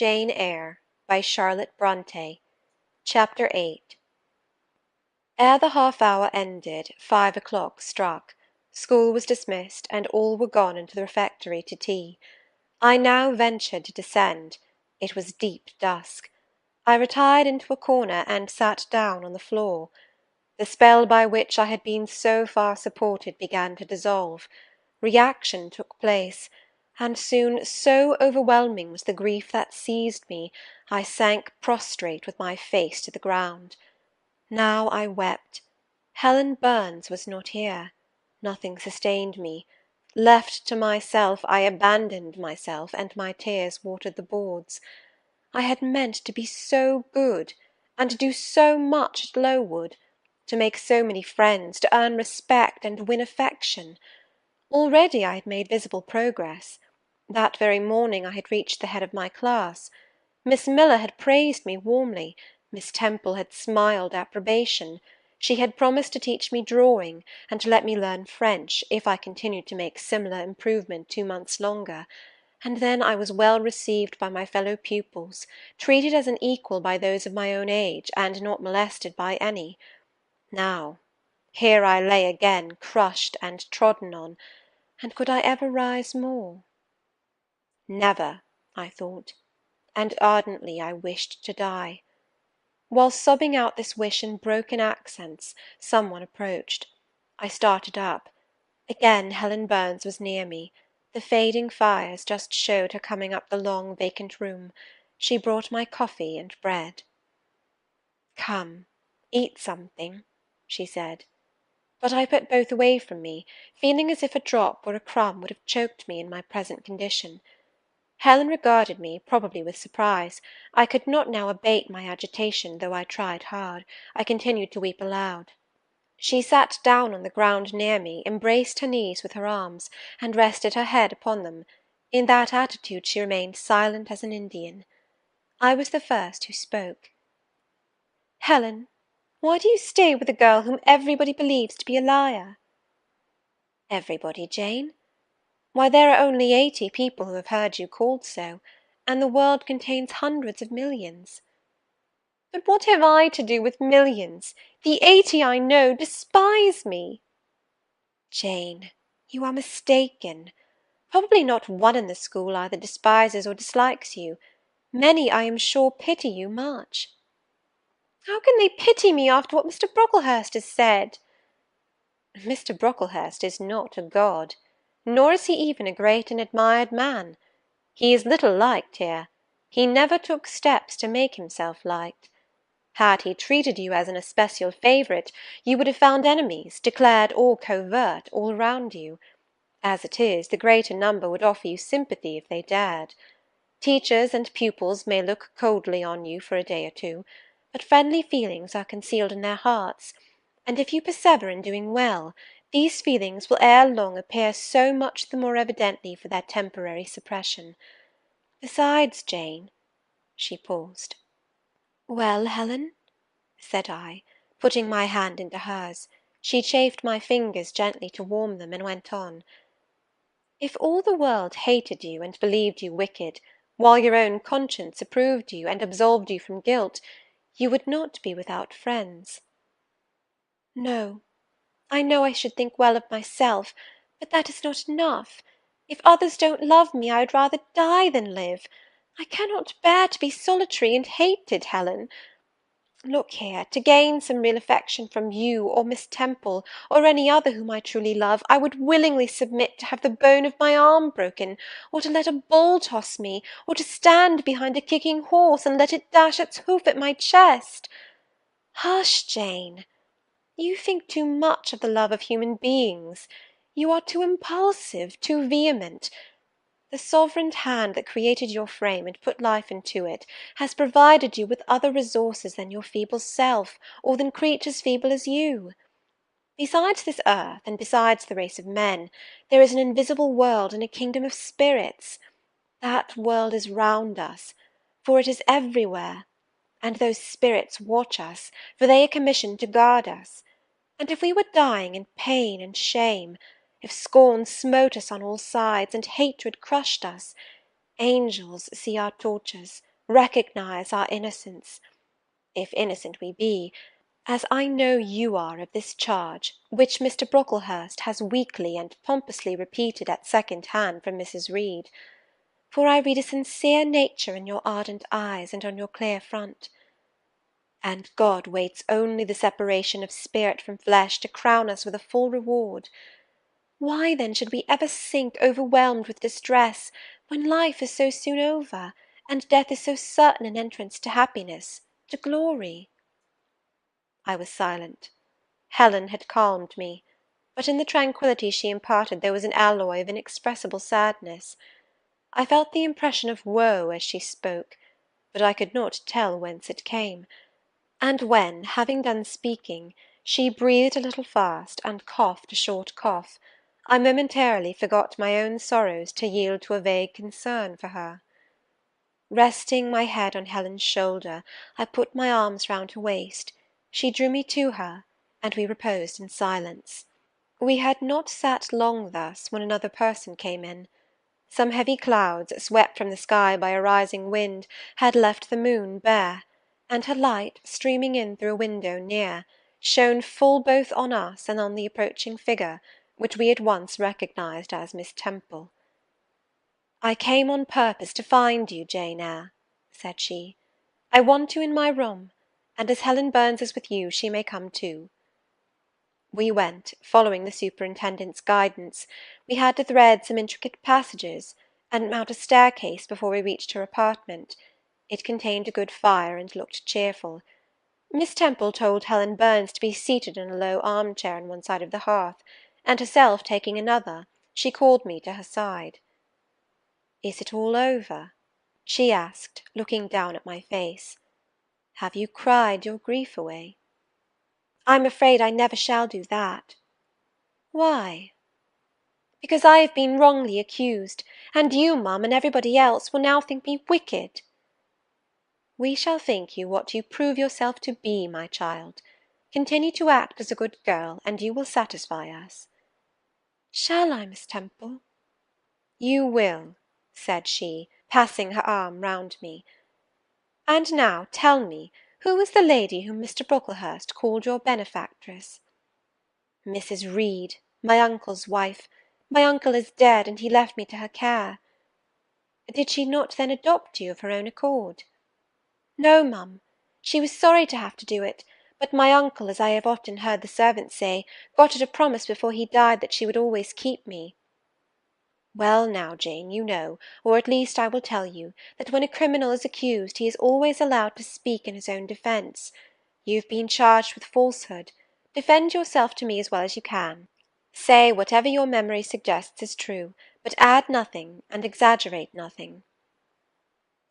JANE EYRE by Charlotte Brontë. Chapter 8. Ere the half-hour ended, 5 o'clock struck. School was dismissed, and all were gone into the refectory to tea. I now ventured to descend. It was deep dusk. I retired into a corner and sat down on the floor. The spell by which I had been so far supported began to dissolve. Reaction took place, and soon so overwhelming was the grief that seized me, I sank prostrate with my face to the ground. Now I wept. Helen Burns was not here. Nothing sustained me. Left to myself, I abandoned myself, and my tears watered the boards. I had meant to be so good, and to do so much at Lowood, to make so many friends, to earn respect and win affection. Already I had made visible progress. That very morning I had reached the head of my class. Miss Miller had praised me warmly. Miss Temple had smiled approbation. She had promised to teach me drawing, and to let me learn French, if I continued to make similar improvement 2 months longer. And then I was well received by my fellow pupils, treated as an equal by those of my own age, and not molested by any. Now, here I lay again, crushed and trodden on, and could I ever rise more? Never, I thought, and ardently I wished to die. While sobbing out this wish in broken accents, some one approached. I started up. Again Helen Burns was near me. The fading fires just showed her coming up the long vacant room. She brought my coffee and bread. "Come, eat something," she said. But I put both away from me, feeling as if a drop or a crumb would have choked me in my present condition. Helen regarded me, probably with surprise. I could not now abate my agitation, though I tried hard. I continued to weep aloud. She sat down on the ground near me, embraced her knees with her arms, and rested her head upon them. In that attitude she remained silent as an Indian. I was the first who spoke. "Helen, why do you stay with a girl whom everybody believes to be a liar?" "Everybody, Jane? Why, there are only 80 people who have heard you called so, and the world contains hundreds of millions." "But what have I to do with millions? The 80 I know despise me." "Jane, you are mistaken. Probably not one in the school either despises or dislikes you. Many, I am sure, pity you much." "How can they pity me after what Mr. Brocklehurst has said?" "Mr. Brocklehurst is not a god, nor is he even a great and admired man. He is little liked here. He never took steps to make himself liked. Had he treated you as an especial favourite, you would have found enemies, declared or covert, all round you. As it is, the greater number would offer you sympathy if they dared. Teachers and pupils may look coldly on you for a day or two, but friendly feelings are concealed in their hearts, and if you persevere in doing well, these feelings will ere long appear so much the more evidently for their temporary suppression. Besides, Jane—" She paused. "Well, Helen?" said I, putting my hand into hers. She chafed my fingers gently to warm them, and went on. "If all the world hated you and believed you wicked, while your own conscience approved you and absolved you from guilt, you would not be without friends." "No, I know I should think well of myself, but that is not enough. If others don't love me, I would rather die than live. I cannot bear to be solitary and hated, Helen. Look here, to gain some real affection from you, or Miss Temple, or any other whom I truly love, I would willingly submit to have the bone of my arm broken, or to let a bull toss me, or to stand behind a kicking horse, and let it dash its hoof at my chest. Hush, Jane! You think too much of the love of human beings. You are too impulsive, too vehement. The sovereign hand that created your frame and put life into it has provided you with other resources than your feeble self, or than creatures feeble as you. Besides this earth, and besides the race of men, there is an invisible world and a kingdom of spirits. That world is round us, for it is everywhere, and those spirits watch us, for they are commissioned to guard us. And if we were dying in pain and shame, if scorn smote us on all sides, and hatred crushed us, angels see our tortures, recognise our innocence, if innocent we be, as I know you are of this charge, which Mr. Brocklehurst has weakly and pompously repeated at second hand from Mrs. Reed, for I read a sincere nature in your ardent eyes and on your clear front. And God waits only the separation of spirit from flesh to crown us with a full reward. Why then should we ever sink overwhelmed with distress, when life is so soon over, and death is so certain an entrance to happiness, to glory? I was silent. Helen had calmed me, but in the tranquillity she imparted there was an alloy of inexpressible sadness. I felt the impression of woe as she spoke, but I could not tell whence it came, and when, having done speaking, she breathed a little fast and coughed a short cough, I momentarily forgot my own sorrows to yield to a vague concern for her. Resting my head on Helen's shoulder, I put my arms round her waist. She drew me to her, and we reposed in silence. We had not sat long thus when another person came in. Some heavy clouds, swept from the sky by a rising wind, had left the moon bare, and her light, streaming in through a window near, shone full both on us and on the approaching figure, which we at once recognised as Miss Temple. "I came on purpose to find you, Jane Eyre," said she. "I want you in my room, and as Helen Burns is with you, she may come too." We went, following the superintendent's guidance. We had to thread some intricate passages, and mount a staircase before we reached her apartment. It contained a good fire, and looked cheerful. Miss Temple told Helen Burns to be seated in a low arm-chair on one side of the hearth, and herself taking another, she called me to her side. "Is it all over?" she asked, looking down at my face. "Have you cried your grief away?" "I'm afraid I never shall do that." "Why?" "Because I have been wrongly accused, and you, mum, and everybody else, will now think me wicked." "We shall think you what you prove yourself to be, my child. Continue to act as a good girl, and you will satisfy us." "Shall I, Miss Temple?" "You will," said she, passing her arm round me. "And now tell me, who is the lady whom Mr. Brocklehurst called your benefactress?" "Mrs. Reed, my uncle's wife. My uncle is dead, and he left me to her care." "Did she not then adopt you of her own accord?" "No, mum. She was sorry to have to do it, but my uncle, as I have often heard the servants say, got her to promise before he died that she would always keep me." "Well now, Jane, you know, or at least I will tell you, that when a criminal is accused he is always allowed to speak in his own defence. You have been charged with falsehood. Defend yourself to me as well as you can. Say whatever your memory suggests is true, but add nothing and exaggerate nothing."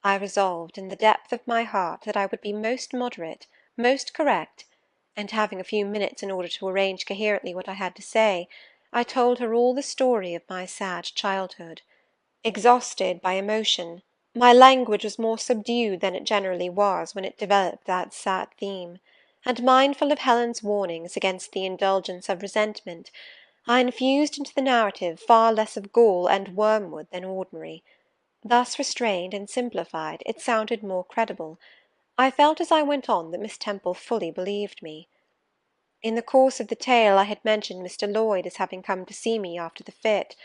I resolved in the depth of my heart that I would be most moderate, most correct, and having a few minutes in order to arrange coherently what I had to say, I told her all the story of my sad childhood. Exhausted by emotion, my language was more subdued than it generally was when it developed that sad theme, and mindful of Helen's warnings against the indulgence of resentment, I infused into the narrative far less of gall and wormwood than ordinary. Thus restrained and simplified, it sounded more credible. I felt as I went on that Miss Temple fully believed me. In the course of the tale I had mentioned Mr. Lloyd as having come to see me after the fit.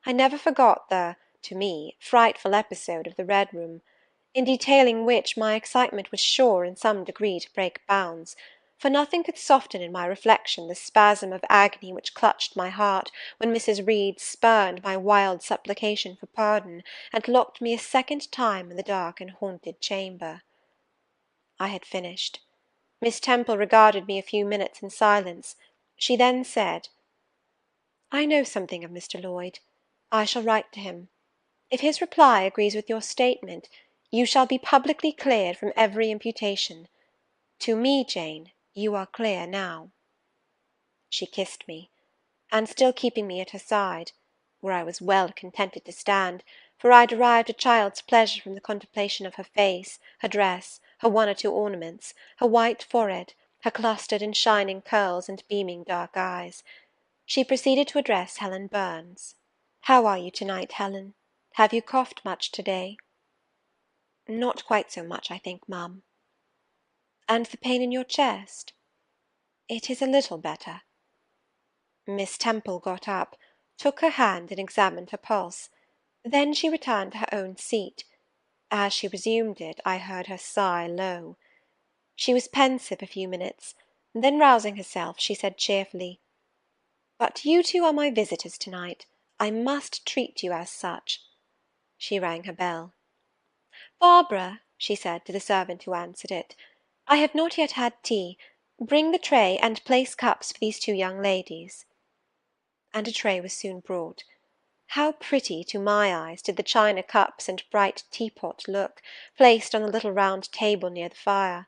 I never forgot the, to me, frightful episode of the Red Room, in detailing which my excitement was sure in some degree to break bounds, for nothing could soften in my reflection the spasm of agony which clutched my heart when Mrs. Reed spurned my wild supplication for pardon, and locked me a second time in the dark and haunted chamber. I had finished. Miss Temple regarded me a few minutes in silence. She then said, "I know something of Mr. Lloyd. I shall write to him. If his reply agrees with your statement, you shall be publicly cleared from every imputation. To me, Jane, you are clear now." She kissed me, and still keeping me at her side, where I was well contented to stand, for I derived a child's pleasure from the contemplation of her face, her dress, her one or two ornaments, her white forehead, her clustered and shining curls, and beaming dark eyes, she proceeded to address Helen Burns. "How are you to-night, Helen? Have you coughed much to-day?" Not quite so much, I think, ma'am. And the pain in your chest? It is a little better. Miss Temple got up, took her hand and examined her pulse. Then she returned to her own seat. As she resumed it, I heard her sigh low. She was pensive a few minutes. Then rousing herself, she said cheerfully, "But you two are my visitors to-night. I must treat you as such." She rang her bell. "Barbara," she said to the servant who answered it, "I have not yet had tea. Bring the tray, and place cups for these two young ladies." And a tray was soon brought. How pretty, to my eyes, did the china cups and bright teapot look, placed on the little round table near the fire!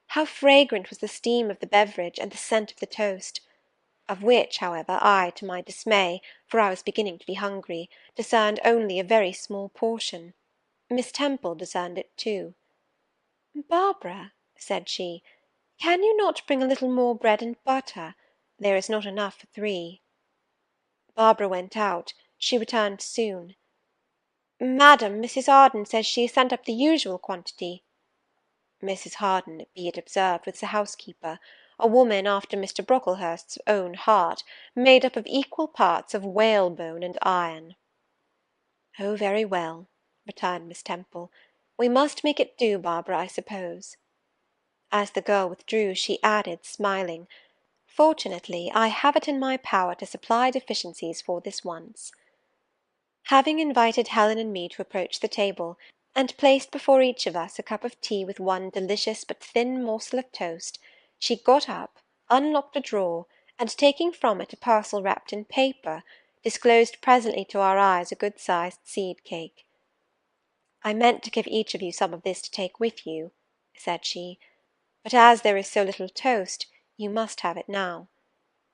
How fragrant was the steam of the beverage and the scent of the toast! Of which, however, I, to my dismay, for I was beginning to be hungry, discerned only a very small portion. Miss Temple discerned it too. "Barbara," said she, "can you not bring a little more bread and butter? There is not enough for 3. Barbara went out. She returned soon. "Madam, Mrs. Harden says she has sent up the usual quantity." Mrs. Harden, be it observed, was the housekeeper, a woman after Mr. Brocklehurst's own heart, made up of equal parts of whalebone and iron. "Oh, very well," returned Miss Temple. "We must make it do, Barbara, I suppose." As the girl withdrew, she added, smiling, "Fortunately, I have it in my power to supply deficiencies for this once." Having invited Helen and me to approach the table, and placed before each of us a cup of tea with one delicious but thin morsel of toast, she got up, unlocked a drawer, and taking from it a parcel wrapped in paper, disclosed presently to our eyes a good-sized seed-cake. "I meant to give each of you some of this to take with you," said she, "but as there is so little toast, you must have it now."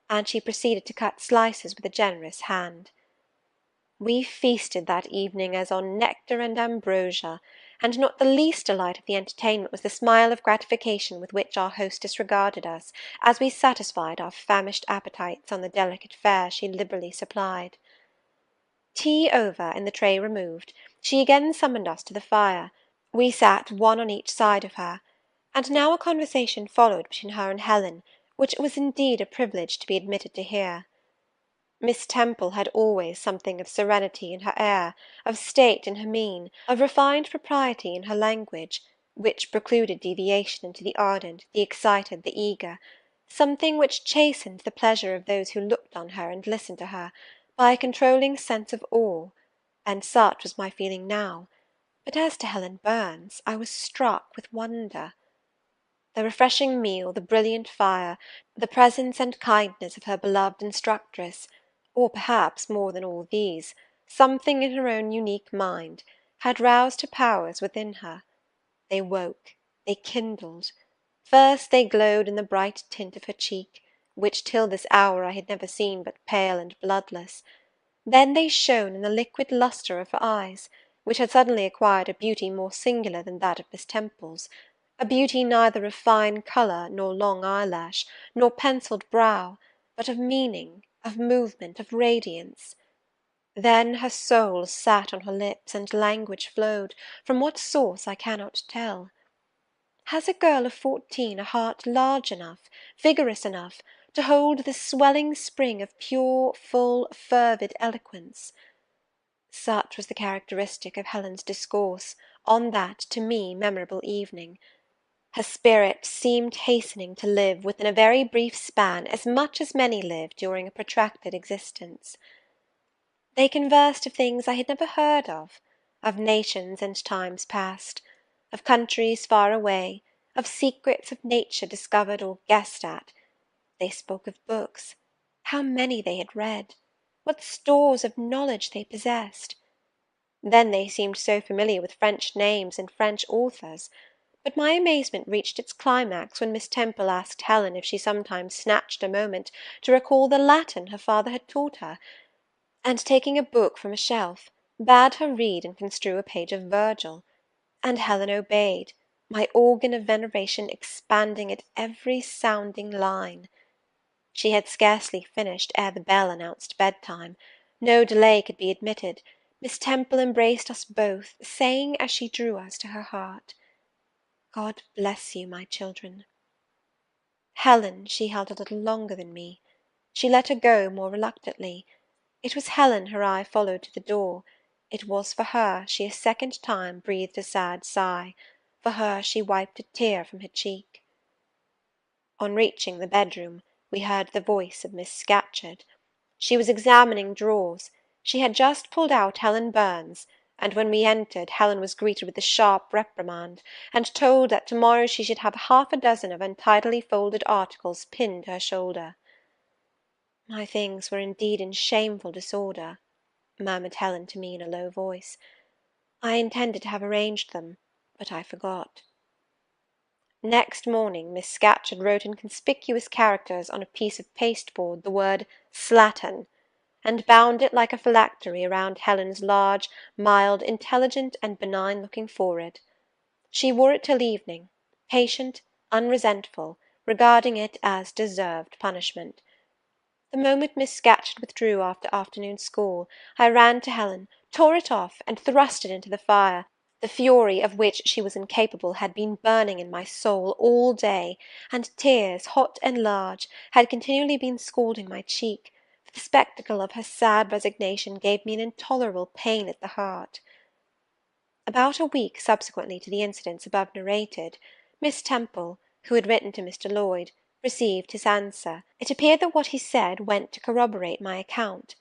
And she proceeded to cut slices with a generous hand. We feasted that evening as on nectar and ambrosia, and not the least delight of the entertainment was the smile of gratification with which our hostess regarded us, as we satisfied our famished appetites on the delicate fare she liberally supplied. Tea over, and the tray removed, she again summoned us to the fire. We sat one on each side of her, and now a conversation followed between her and Helen, which it was indeed a privilege to be admitted to hear. Miss Temple had always something of serenity in her air, of state in her mien, of refined propriety in her language, which precluded deviation into the ardent, the excited, the eager, something which chastened the pleasure of those who looked on her and listened to her, by a controlling sense of awe, and such was my feeling now. But as to Helen Burns, I was struck with wonder. The refreshing meal, the brilliant fire, the presence and kindness of her beloved instructress, or perhaps, more than all these, something in her own unique mind, had roused her powers within her. They woke, they kindled. First they glowed in the bright tint of her cheek, which till this hour I had never seen but pale and bloodless. Then they shone in the liquid lustre of her eyes, which had suddenly acquired a beauty more singular than that of Miss Temple's, a beauty neither of fine colour, nor long eyelash, nor pencilled brow, but of meaning, of movement, of radiance. Then her soul sat on her lips, and language flowed, from what source I cannot tell. Has a girl of 14 a heart large enough, vigorous enough, to hold this swelling spring of pure, full, fervid eloquence? Such was the characteristic of Helen's discourse on that, to me, memorable evening. Her spirit seemed hastening to live within a very brief span as much as many live during a protracted existence. They conversed of things I had never heard of nations and times past, of countries far away, of secrets of nature discovered or guessed at. They spoke of books, how many they had read, what stores of knowledge they possessed. Then they seemed so familiar with French names and French authors, but my amazement reached its climax when Miss Temple asked Helen if she sometimes snatched a moment to recall the Latin her father had taught her, and taking a book from a shelf, bade her read and construe a page of Virgil, and Helen obeyed, my organ of veneration expanding at every sounding line. She had scarcely finished ere the bell announced bedtime. No delay could be admitted. Miss Temple embraced us both, saying as she drew us to her heart, "God bless you, my children." Helen she held a little longer than me. She let her go more reluctantly. It was Helen her eye followed to the door. It was for her she a second time breathed a sad sigh. For her she wiped a tear from her cheek. On reaching the bedroom, we heard the voice of Miss Scatcherd. She was examining drawers. She had just pulled out Helen Burns, and when we entered, Helen was greeted with a sharp reprimand, and told that to-morrow she should have half a dozen of untidily folded articles pinned to her shoulder. "My things were indeed in shameful disorder," murmured Helen to me in a low voice. "I intended to have arranged them, but I forgot." Next morning Miss Scatcherd wrote in conspicuous characters on a piece of pasteboard the word "Slattern," and bound it like a phylactery around Helen's large, mild, intelligent, and benign-looking forehead. She wore it till evening, patient, unresentful, regarding it as deserved punishment. The moment Miss Scatcherd withdrew after afternoon school, I ran to Helen, tore it off, and thrust it into the fire. The fury of which she was incapable had been burning in my soul all day, and tears, hot and large, had continually been scalding my cheek, for the spectacle of her sad resignation gave me an intolerable pain at the heart. About a week subsequently to the incidents above narrated, Miss Temple, who had written to Mr. Lloyd, received his answer. It appeared that what he said went to corroborate my account.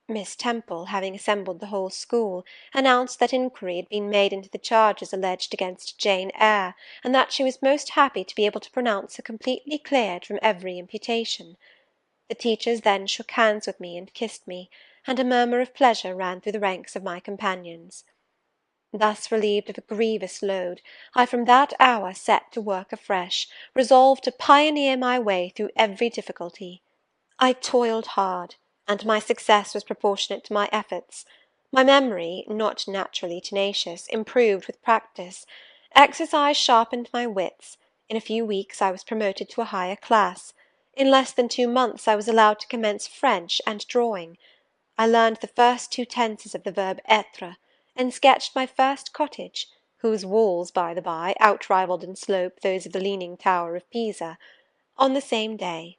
Miss Temple, having assembled the whole school, announced that inquiry had been made into the charges alleged against Jane Eyre, and that she was most happy to be able to pronounce her completely cleared from every imputation. The teachers then shook hands with me and kissed me, and a murmur of pleasure ran through the ranks of my companions. Thus relieved of a grievous load, I from that hour set to work afresh, resolved to pioneer my way through every difficulty. I toiled hard, and my success was proportionate to my efforts. My memory, not naturally tenacious, improved with practice. Exercise sharpened my wits. In a few weeks I was promoted to a higher class. In less than 2 months I was allowed to commence French and drawing. I learned the first 2 tenses of the verb être, and sketched my first cottage, whose walls, by the by, outrivalled in slope those of the Leaning Tower of Pisa, on the same day.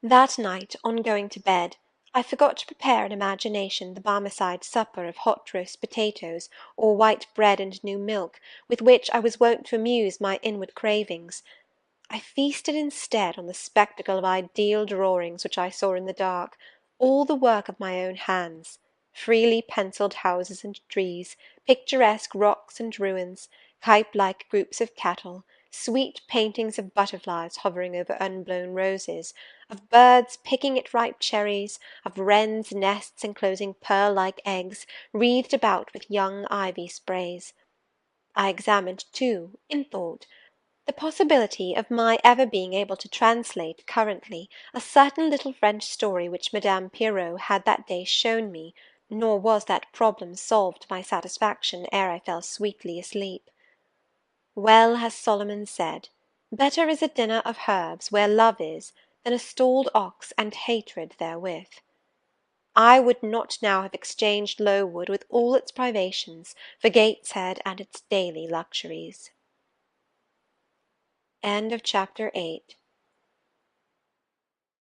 That night, on going to bed, I forgot to prepare in imagination the Barmecide supper of hot roast potatoes, or white bread and new milk, with which I was wont to amuse my inward cravings. I feasted instead on the spectacle of ideal drawings which I saw in the dark, all the work of my own hands, freely pencilled houses and trees, picturesque rocks and ruins, type-like groups of cattle, sweet paintings of butterflies hovering over unblown roses, of birds picking at ripe cherries, of wrens' nests enclosing pearl-like eggs, wreathed about with young ivy sprays. I examined, too, in thought, the possibility of my ever being able to translate currently a certain little French story which Madame Pirot had that day shown me, nor was that problem solved to my satisfaction ere I fell sweetly asleep. Well has Solomon said, "Better is a dinner of herbs where love is, than a stalled ox and hatred therewith." I would not now have exchanged Lowood with all its privations for Gateshead and its daily luxuries. Chapter 8